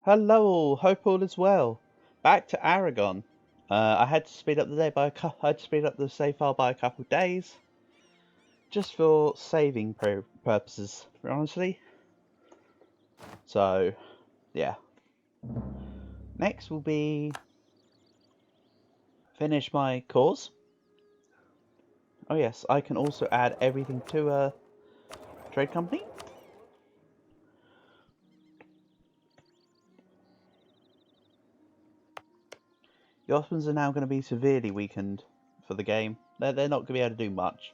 Hello all, hope all is well. Back to Aragon. I had to speed up the day by I had to speed up the save file by a couple of days, just for saving purposes, honestly. So, yeah. Next will be finish my cause. Oh yes, I can also add everything to a trade company. The Ottomans are now going to be severely weakened for the game. They're not going to be able to do much.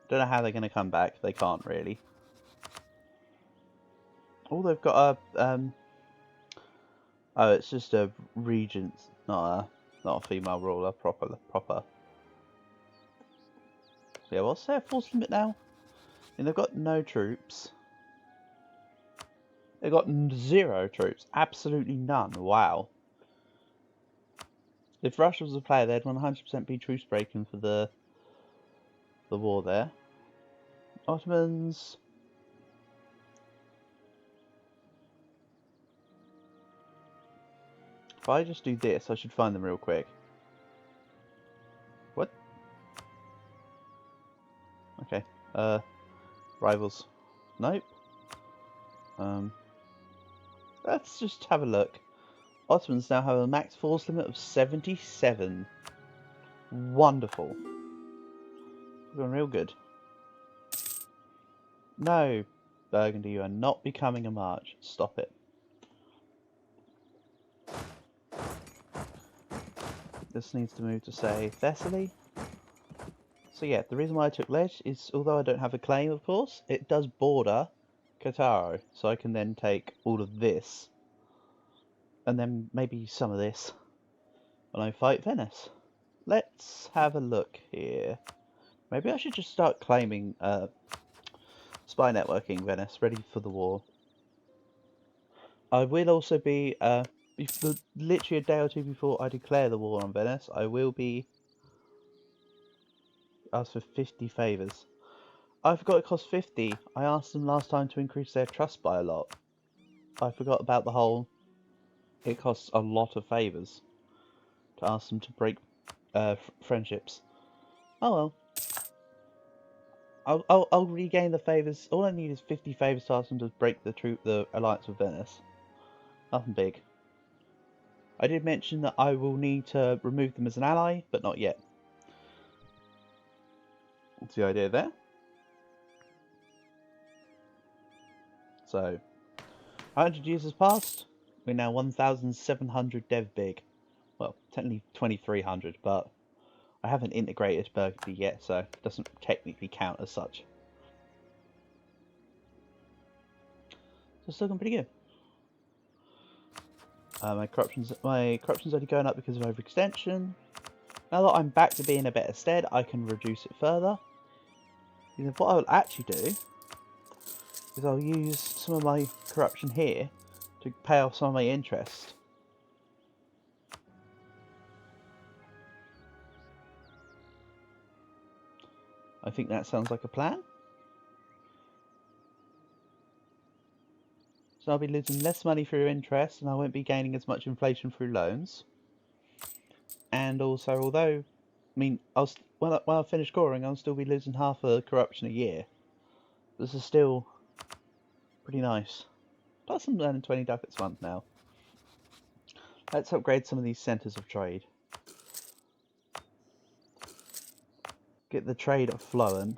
Don't know how they're going to come back. They can't really. Oh, they've got a oh, it's just a regent, not a female ruler. Proper. So yeah, what's their force limit now? And they've got no troops. They've got 0 troops. Absolutely none. Wow. If Russia was a player, they'd 100% be truce breaking for the war there. Ottomans. If I just do this, I should find them real quick. What? Okay. Rivals. Nope. Let's just have a look. Ottomans now have a max force limit of 77. Wonderful. Going real good. No, Burgundy, you are not becoming a march. Stop it. This needs to move to, say, Thessaly. So yeah, the reason why I took Ledge is, although I don't have a claim, of course, it does border Cattaro, so I can then take all of this, and then maybe some of this, when I fight Venice. Let's have a look here. Maybe I should just start claiming spy networking Venice, ready for the war. I will also be, literally a day or two before I declare the war on Venice, I will be asked for 50 favours. I forgot it cost 50. I asked them last time to increase their trust by a lot. I forgot about the whole, it costs a lot of favours to ask them to break friendships. Oh well. I'll regain the favours. All I need is 50 favours to ask them to break the alliance with Venice. Nothing big. I did mention that I will need to remove them as an ally, but not yet. What's the idea there? So, 100 years has passed. We're now 1,700 dev big. Well, technically 2,300, but I haven't integrated Burgundy yet, so it doesn't technically count as such. So it's looking pretty good. My corruption's only going up because of overextension. Now that I'm back to being in a better stead, I can reduce it further. And what I will actually do is I'll use some of my corruption here to pay off some of my interest. I think that sounds like a plan. So I'll be losing less money through interest, and I won't be gaining as much inflation through loans. And also, although, I mean, when I finish scoring, I'll still be losing half a corruption a year. This is still pretty nice. Plus, I'm earning 20 ducats a month now. Let's upgrade some of these centres of trade. Get the trade flowing.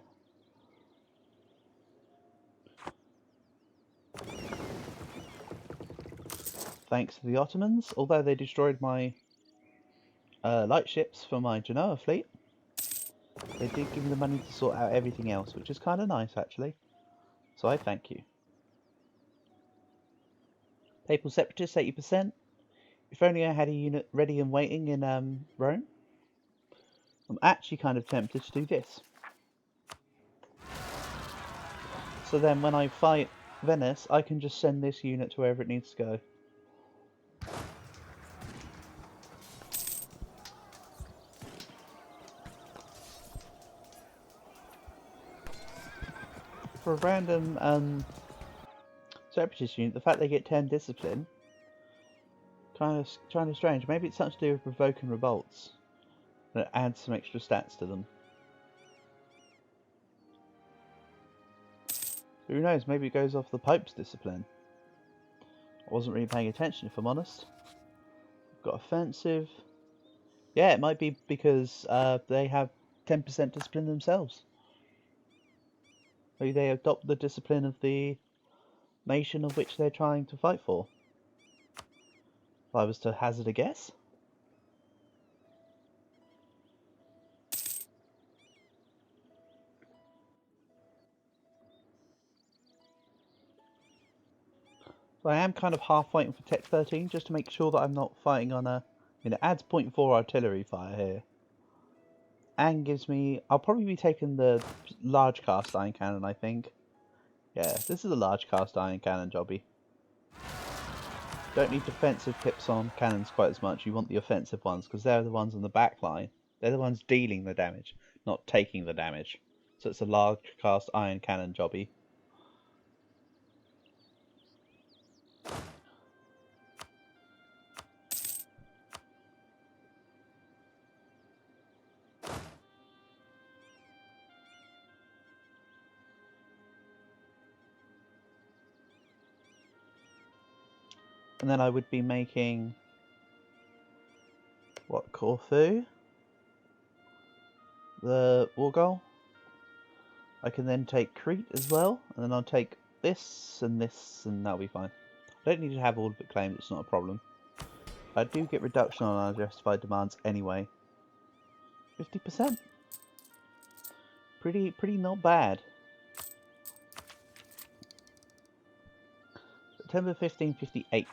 Thanks to the Ottomans, although they destroyed my light ships for my Genoa fleet, they did give me the money to sort out everything else, which is kind of nice actually. So I thank you. Papal Separatists 80%. If only I had a unit ready and waiting in Rome. I'm actually kind of tempted to do this. So then when I fight Venice, I can just send this unit to wherever it needs to go. For a random separatist unit, the fact they get 10 discipline Kind of strange. Maybe it's something to do with provoking revolts. And it adds some extra stats to them. Who knows, maybe it goes off the Pope's discipline. I wasn't really paying attention, if I'm honest. Got offensive. Yeah, it might be because they have 10% discipline themselves. Maybe they adopt the discipline of the nation of which they're trying to fight for. If I was to hazard a guess. So I am kind of half waiting for Tech 13 just to make sure that I'm not fighting on a... it adds 0.4 artillery fire here. And gives me... I'll probably be taking the large cast iron cannon, I think. Yeah, this is a large cast iron cannon jobby. Don't need defensive pips on cannons quite as much. You want the offensive ones because they're the ones on the back line. They're the ones dealing the damage, not taking the damage. So it's a large cast iron cannon jobby. And then I would be making... what, Corfu? The war goal. I can then take Crete as well, and then I'll take this, and that'll be fine. I don't need to have all of it claimed, it's not a problem. I do get reduction on unjustified demands anyway. 50%. Pretty not bad. September 1558.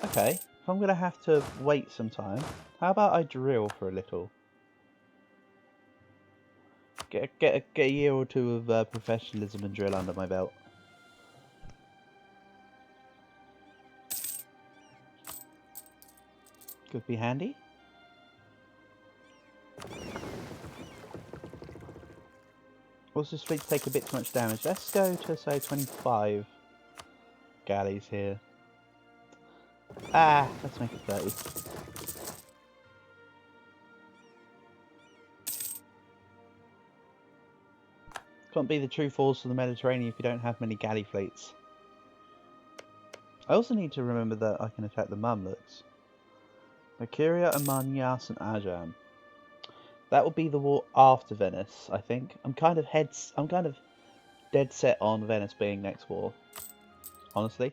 Okay, if I'm going to have to wait some time, how about I drill for a little? Get a year or two of professionalism and drill under my belt. Could be handy. Also, this fleet take a bit too much damage. Let's go to say 25 galleys here. Ah, let's make it 30. Can't be the true force of the Mediterranean if you don't have many galley fleets. I also need to remember that I can attack the Mamluks. Mercuria, Amanias and Ajam. That will be the war after Venice, I think. I'm kind of dead set on Venice being next war. Honestly.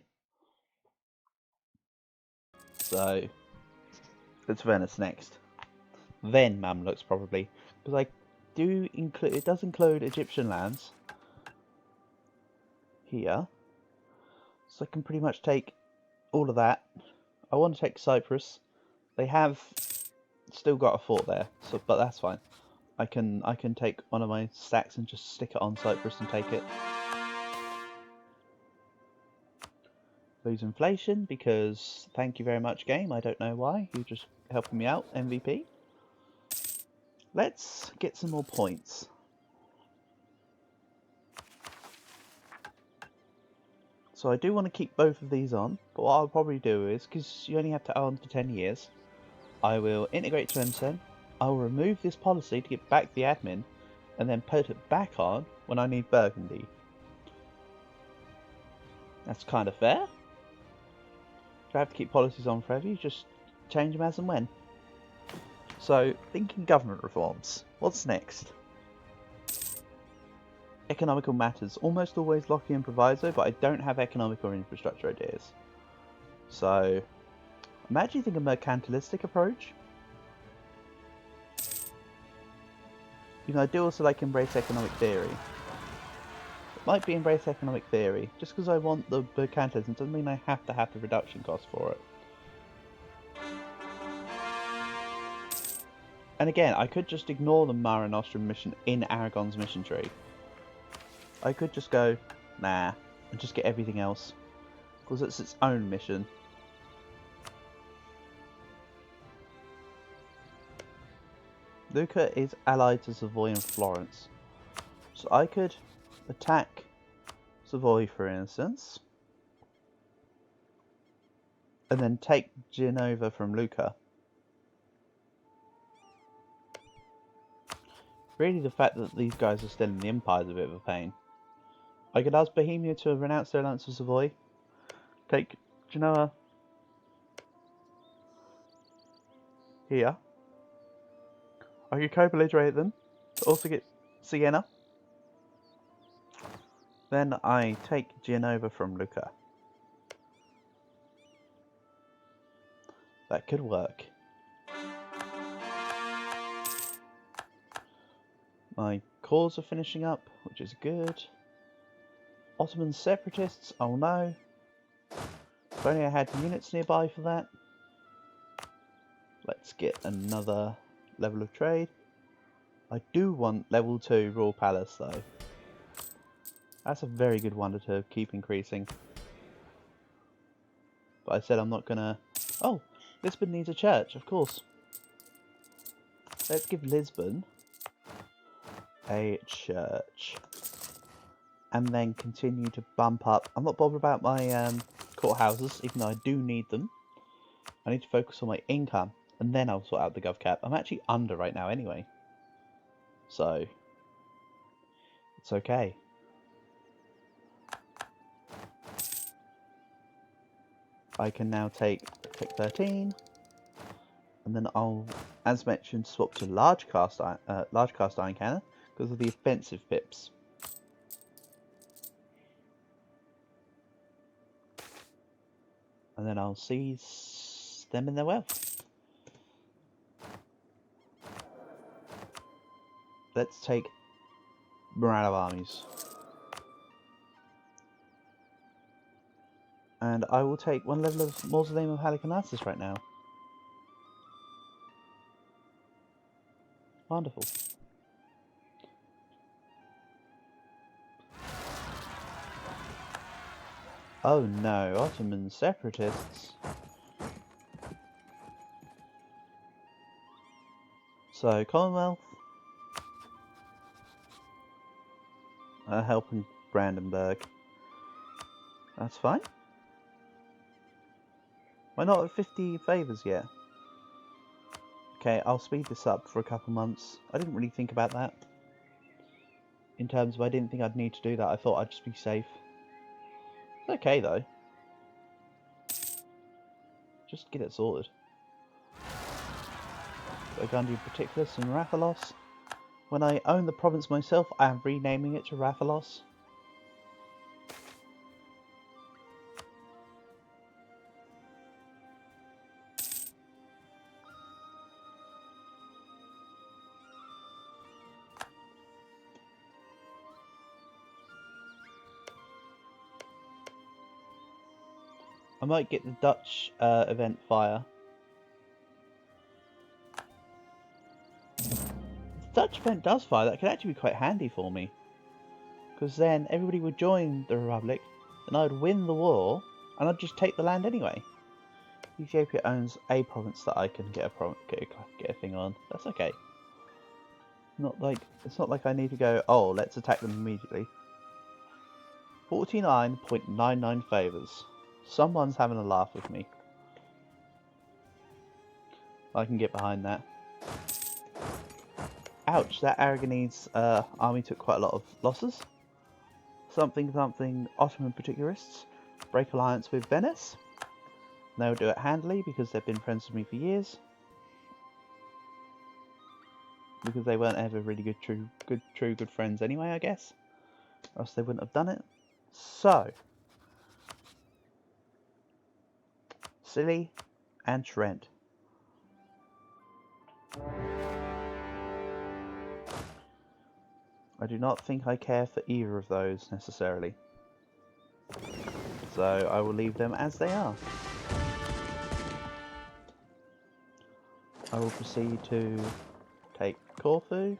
So it's Venice next. Then Mamluks probably. Because it does include Egyptian lands here. So I can pretty much take all of that. I want to take Cyprus. They have still got a fort there, so but that's fine. I can take one of my stacks and just stick it on Cyprus and take it. Lose inflation because thank you very much, game. I don't know why. You're just helping me out, MVP. Let's get some more points. So I do want to keep both of these on, but what I'll probably do is, because you only have to own for 10 years, I will integrate to MSEN, I will remove this policy to get back the admin, and then put it back on when I need Burgundy. That's kind of fair. If you have to keep policies on forever, you just change them as and when. So, thinking government reforms. What's next? Economical matters. Almost always locking in proviso, but I don't have economic or infrastructure ideas. So, I'm actually thinking a mercantilistic approach. You know, I do also like embrace economic theory. It might be embrace economic theory. Just because I want the mercantilism doesn't mean I have to have the reduction cost for it. And again, I could just ignore the Mare Nostrum mission in Aragon's mission tree. I could just go, nah, and just get everything else. Because it's its own mission. Lucca is allied to Savoy and Florence. So I could attack Savoy, for instance. and then take Genova from Lucca. Really, the fact that these guys are still in the Empire is a bit of a pain. I could ask Bohemia to renounce their alliance with Savoy, take Genoa here. I could co-belligerate them, also get Siena. Then I take Genova from Lucca. That could work. My cores are finishing up, which is good. Ottoman separatists, oh no. If only I had units nearby for that. Let's get another level of trade. I do want level 2 Royal Palace though. That's a very good wonder to keep increasing. But I said I'm not gonna... Oh! Lisbon needs a church, of course. Let's give Lisbon a church. And then continue to bump up. I'm not bothered about my courthouses, even though I do need them. I need to focus on my income, and then I'll sort out the gov cap. I'm actually under right now anyway. So, it's okay. I can now take 13, and then I'll, as mentioned, swap to large cast iron cannon because of the offensive pips. And then I'll seize them in their wealth. Let's take morale of armies. And I will take one level of Mausoleum of Halicarnassus right now. Wonderful. Oh no, Ottoman separatists. So, Commonwealth. Helping Brandenburg. That's fine. Why not at 50 favours yet? Okay, I'll speed this up for a couple months. I didn't really think about that. In terms of I didn't think I'd need to do that. I thought I'd just be safe. It's okay though. Just get it sorted. Burgundian Particulus and Rathalos. When I own the province myself, I am renaming it to Rathalos. I might get the Dutch event fire. If the Dutch event does fire, that could actually be quite handy for me. Because then everybody would join the Republic, and I would win the war, and I'd just take the land anyway. Ethiopia owns a province that I can get a thing on. That's okay. It's not like I need to go, oh, let's attack them immediately. 49.99 favours. Someone's having a laugh with me. I can get behind that. Ouch, that Aragonese army took quite a lot of losses. Something Ottoman particularists break alliance with Venice. They'll do it handily because they've been friends with me for years. Because they weren't ever really good friends anyway, I guess. Or else they wouldn't have done it. So, Scilly and Trent. I do not think I care for either of those necessarily. So I will leave them as they are. I will proceed to take Corfu.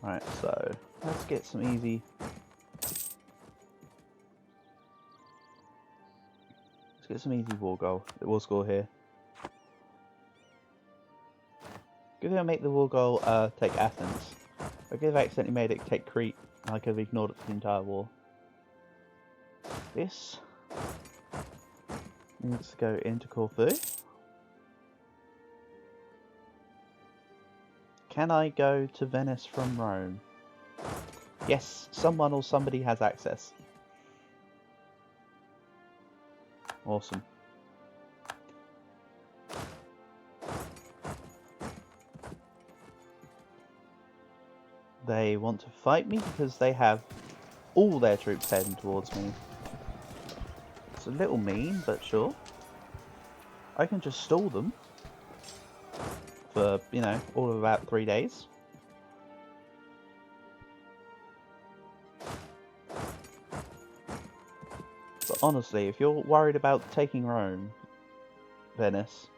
Right, so let's get some easy... Let's get some easy war score here. Good thing I make the war goal take Athens. I could have accidentally made it take Crete, and I could have ignored it for the entire war. This Needs to go into Corfu. Can I go to Venice from Rome? Yes, someone or somebody has access. Awesome. They want to fight me because they have all their troops heading towards me. It's a little mean, but sure. I can just stall them for, you know, all of about 3 days. But honestly, if you're worried about taking Rome, Venice,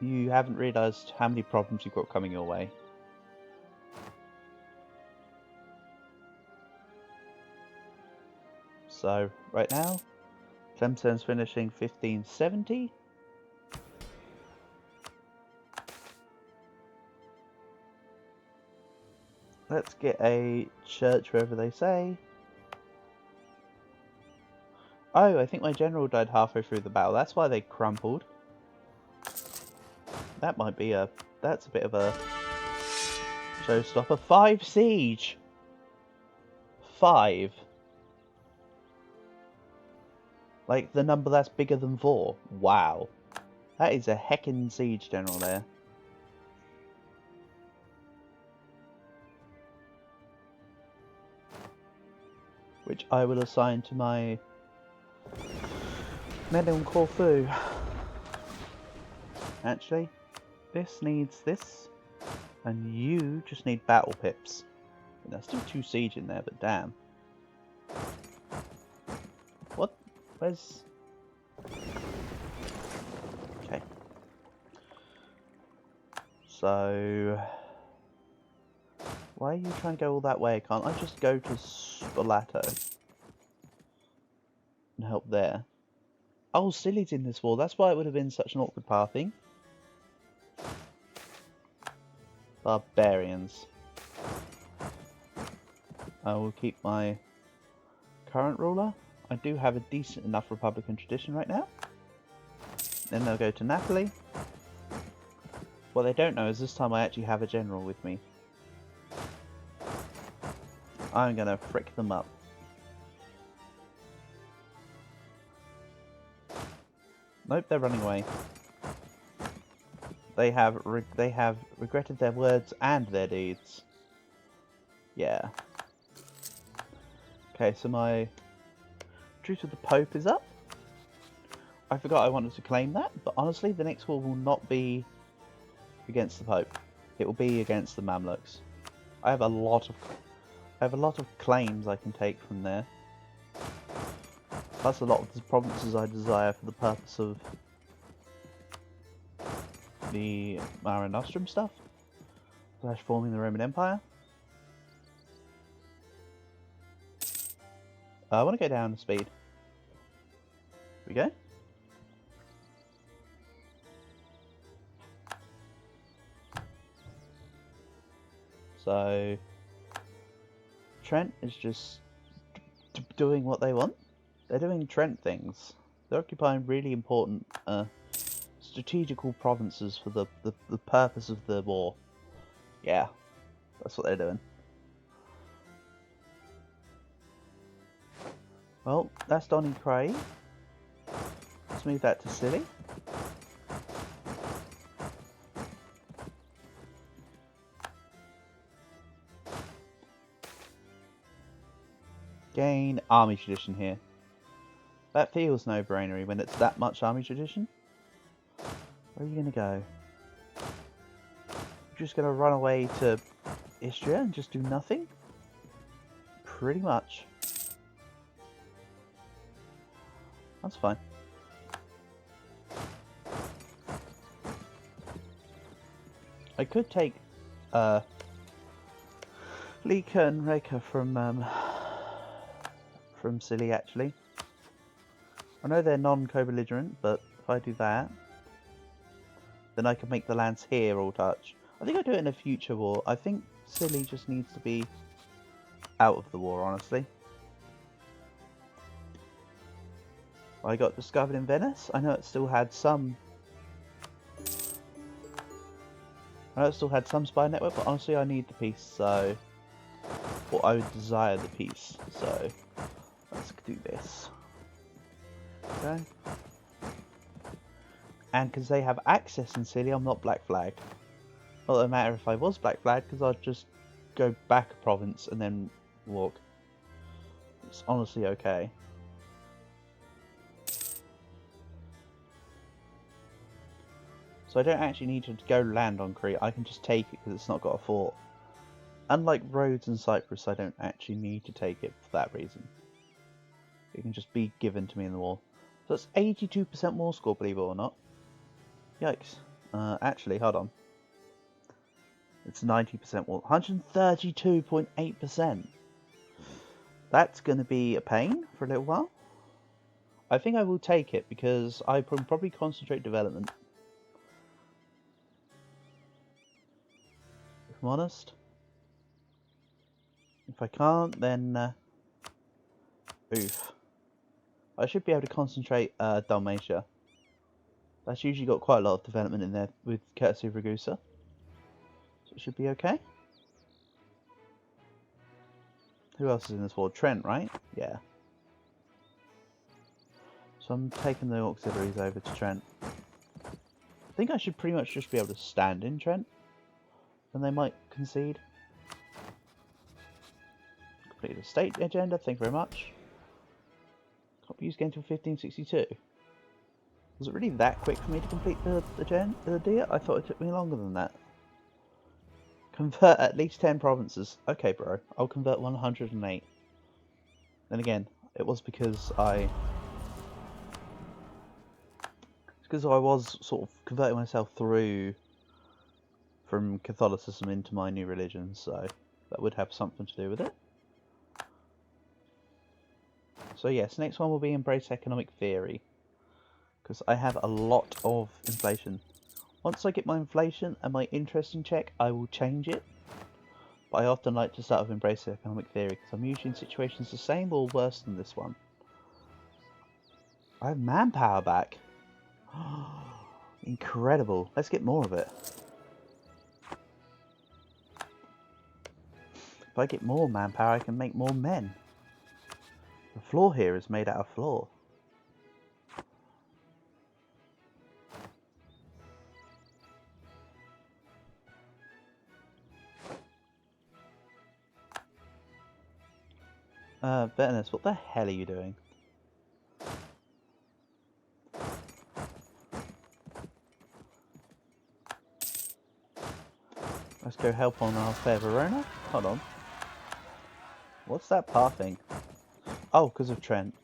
you haven't realised how many problems you've got coming your way. So, right now, Tlemcen's finishing 1570. Let's get a church wherever they say. Oh, I think my general died halfway through the battle. That's why they crumpled. That might be a... That's a bit of a showstopper. 5 siege! 5. Like, the number that's bigger than 4. Wow. That is a heckin' siege general there. Which I will assign to my men in Corfu. Actually, this needs this, and you just need battle pips. And there's still 2 siege in there, but damn. What? Where's... Okay. So... Why are you trying to go all that way? Can't I just go to Spalato and help there? Oh, Silly's in this war. That's why it would have been such an awkward pathing. Barbarians. I will keep my current ruler. I do have a decent enough Republican tradition right now. Then they'll go to Napoli. What they don't know is this time I actually have a general with me. I'm gonna frick them up. Nope, they're running away. They have regretted their words and their deeds. Yeah. Okay, so my truce with the Pope is up. I forgot I wanted to claim that, but honestly, the next war will not be against the Pope. It will be against the Mamluks. I have a lot of claims I can take from there. Plus a lot of the provinces I desire for the purpose of the Mare Nostrum stuff. / forming the Roman Empire. I want to go down to speed. Here we go. So Trent is just doing what they want. They're doing Trent things. They're occupying really important strategical provinces for the purpose of the war. Yeah, that's what they're doing. Well, that's Donny Cray. Let's move that to Silly. Gain army tradition here. That feels no-brainery when it's that much army tradition. Where are you going to go? You're just going to run away to Istria and just do nothing? Pretty much. That's fine. I could take Lika and Reka from Silly, actually. I know they're non-co-belligerent, but if I do that, then I can make the lands here all touch. I think I'll do it in a future war. I think Silly just needs to be out of the war, honestly. I got discovered in Venice. I know it still had some. I know it still had some spy network, but honestly, I need the piece, so. Or I would desire the piece, so. Let's do this. Okay. And because they have access in Sicily, I'm not Black Flag. Not that it matter if I was Black Flag, because I'd just go back a province and then walk. It's honestly okay. So I don't actually need to go land on Crete, I can just take it because it's not got a fort. Unlike Rhodes and Cyprus, I don't actually need to take it for that reason. It can just be given to me in the war. So it's 82% war score, believe it or not. Yikes. Actually, hold on. It's 90% war. 132.8%. That's going to be a pain for a little while. I think I will take it because I can probably concentrate development. If I'm honest. If I can't, then oof. I should be able to concentrate Dalmatia. That's usually got quite a lot of development in there with courtesy of Ragusa. So it should be okay. Who else is in this war? Trent, right? Yeah. So I'm taking the auxiliaries over to Trent. I think I should pretty much just be able to stand in Trent. And they might concede. Complete the state agenda, thank you very much. Can't be used again until 1562. Was it really that quick for me to complete the deal? I thought it took me longer than that. Convert at least 10 provinces. Okay, bro. I'll convert 108. Then again, it was because I was sort of converting myself through from Catholicism into my new religion, so that would have something to do with it. So yes, next one will be embrace economic theory, because I have a lot of inflation. Once I get my inflation and my interest in check, I will change it. But I often like to start with embrace economic theory, because I'm usually in situations the same or worse than this one. I have manpower back. Incredible. Let's get more of it. If I get more manpower, I can make more men. The floor here is made out of floor. Venice, what the hell are you doing? Let's go help on our fair Verona. Hold on. What's that pathing? Oh, because of Trent.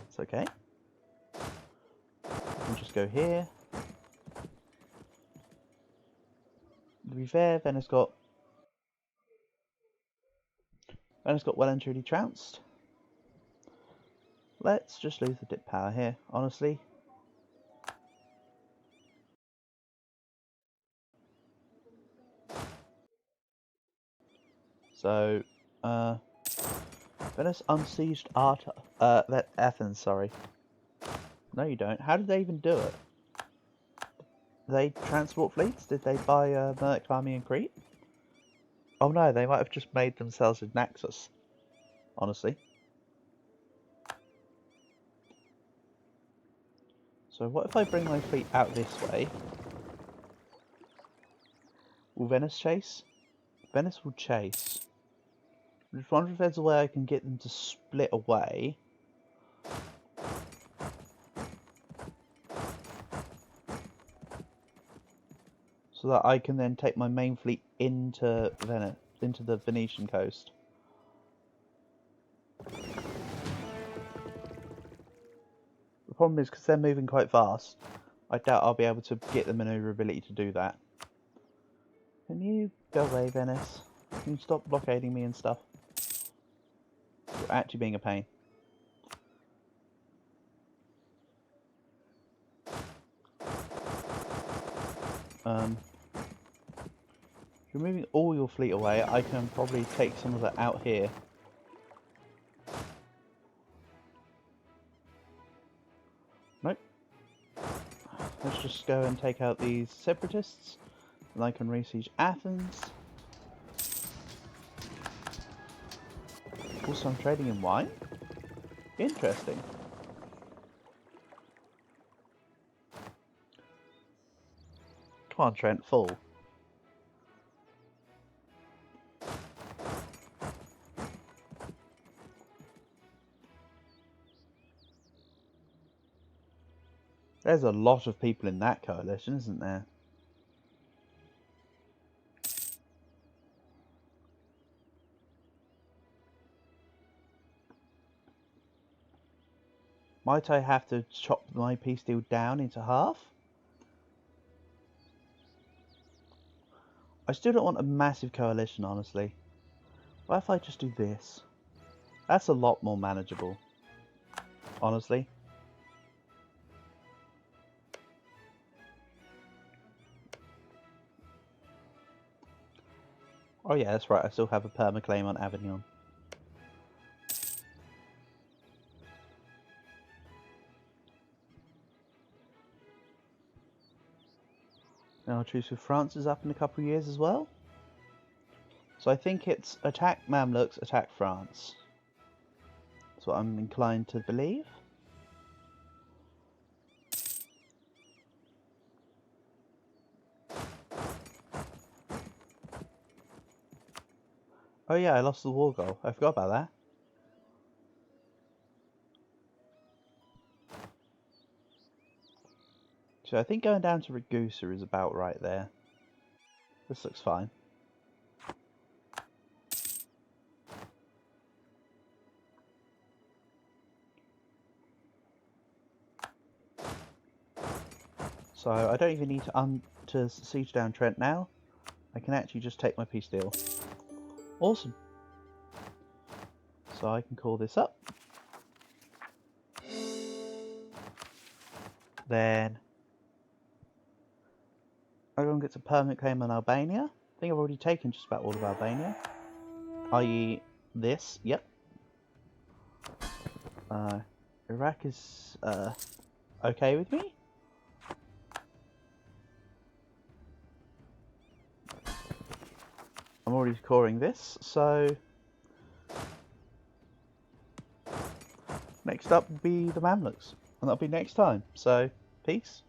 It's okay. I can just go here. To be fair, Venice got well and truly trounced. Let's just lose the dip power here, honestly. So, Venice unsieged Athens, sorry. No, you don't. How did they even do it? Did they transport fleets? Did they buy a merc army in Crete? Oh no, they might have just made themselves in Naxos. Honestly. So what if I bring my fleet out this way? Will Venice chase? Venice will chase. I'm just wondering if there's a way I can get them to split away. So that I can then take my main fleet into Venice, into the Venetian coast. The problem is because they're moving quite fast, I doubt I'll be able to get the maneuverability to do that. Can you go away, Venice? Can you stop blockading me and stuff? You're actually being a pain. If you're moving all your fleet away, I can probably take some of it out here. Nope. Let's just go and take out these separatists, and I can re-siege Athens. Also, I'm trading in wine? Interesting. Come on, Trent, full. There's a lot of people in that coalition, isn't there? Might I have to chop my peace deal down into half? I still don't want a massive coalition, honestly. What if I just do this? That's a lot more manageable, honestly. Oh yeah, that's right, I still have a permaclaim on Avignon. Now, truce with France is up in a couple of years as well. So I think it's attack Mamluks, attack France. That's what I'm inclined to believe. Oh yeah, I lost the war goal. I forgot about that. So I think going down to Ragusa is about right there. This looks fine. So I don't even need to siege down Trent now. I can actually just take my peace deal. Awesome. So I can call this up. Then Aragon gets a permanent claim on Albania. I think I've already taken just about all of Albania. I.e. this, yep. Iraq is okay with me. I'm already scoring this, so next up will be the Mamluks, and that'll be next time. So, peace.